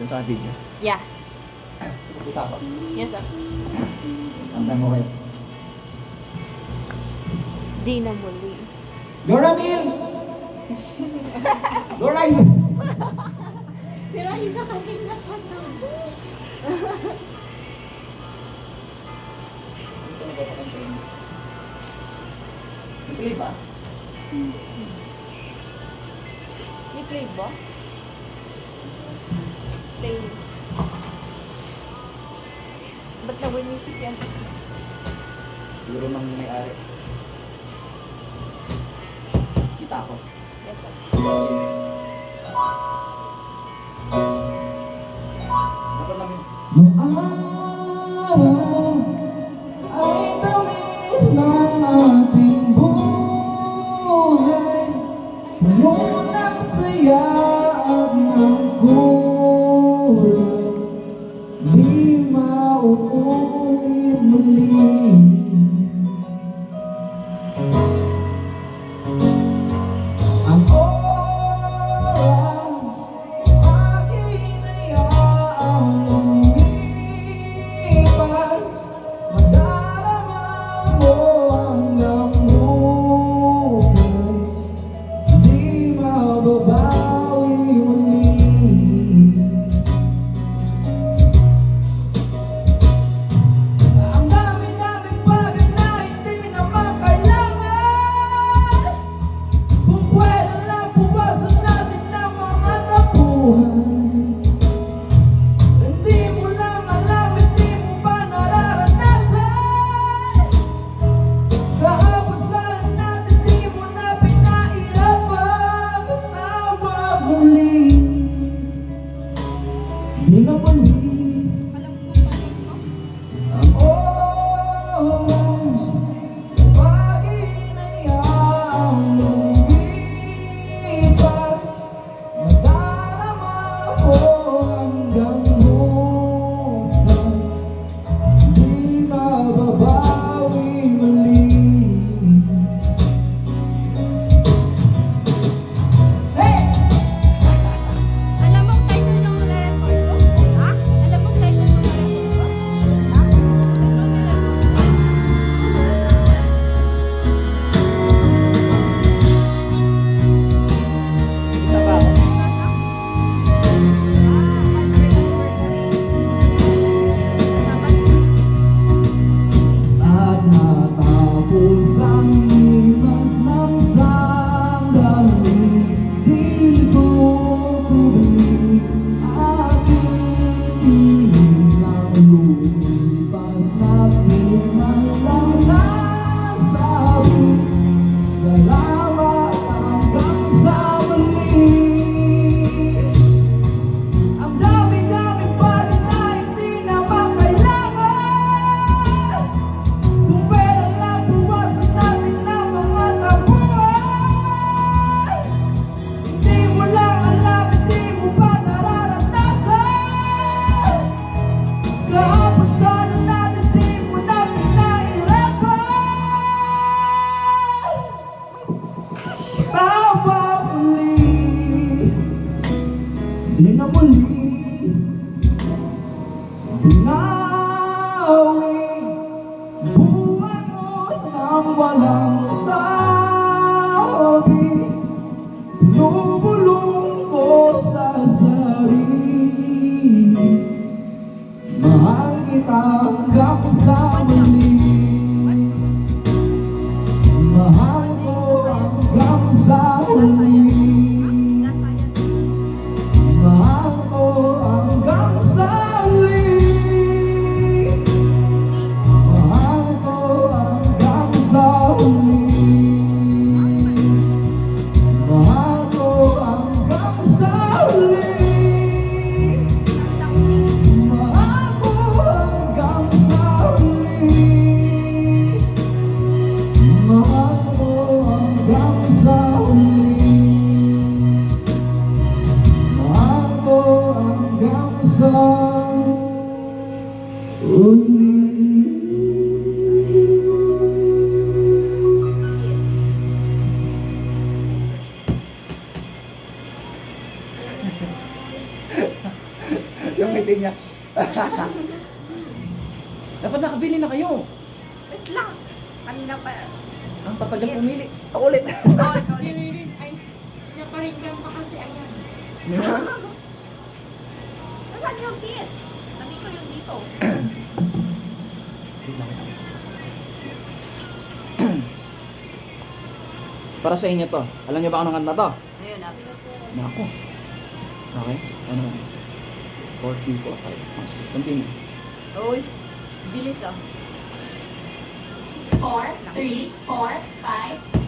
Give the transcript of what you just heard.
Sa video. Yeah. Kita ko. Yes, sir. Tanda mo kayo. Di na muli. Dora Mil! Dora Isa! Si Raisa kanina pa to. Nag-play ba? May play ba? Play. Ba't na-win music yan? Siguro nang may-ari. Kita ko. Yes, sir. Dapat namin. Nung araw ay tamis ng ating buhay, puno ng saya at ng kulay, di mauulit muli. Ang oras aking hayaang lumipas, madarama mo hanggang bukas, di mababawi muli. Ang dami-daming bagay na hindi naman kailangan, kung pwede lang buwasan natin ang mga tapuhan. Hindi mo lang alam, hindi mo ba nararanasan? Kahapon sana natin di mo na pinahirapan, matawa muli. Di na muli. Ang oras kapag inayaang lumipas, madarama mo hanggang bukas, di mababawi muli. Hey! Alam mo ang title ng re-record ko? Ha? Alam mo Yung ngiti niya. Dapat nakabili na kayo. Wait lang. Kanina pa. Ang tatagal pumili. Ako ulit. Oh, ikaw ulit. Dinirin, ay, pinaparinggan pa kasi, ayan. Nasaan yung kit? Nandito yung dito. Para sa inyo to. Alam niyo ba kung anong kanta to? Ayun, Abs. Nako. Okay. Ano naman? 4, 3, 4, 5. Sige, continue. Uy. Bilis ah. 4, 3, 4, 5.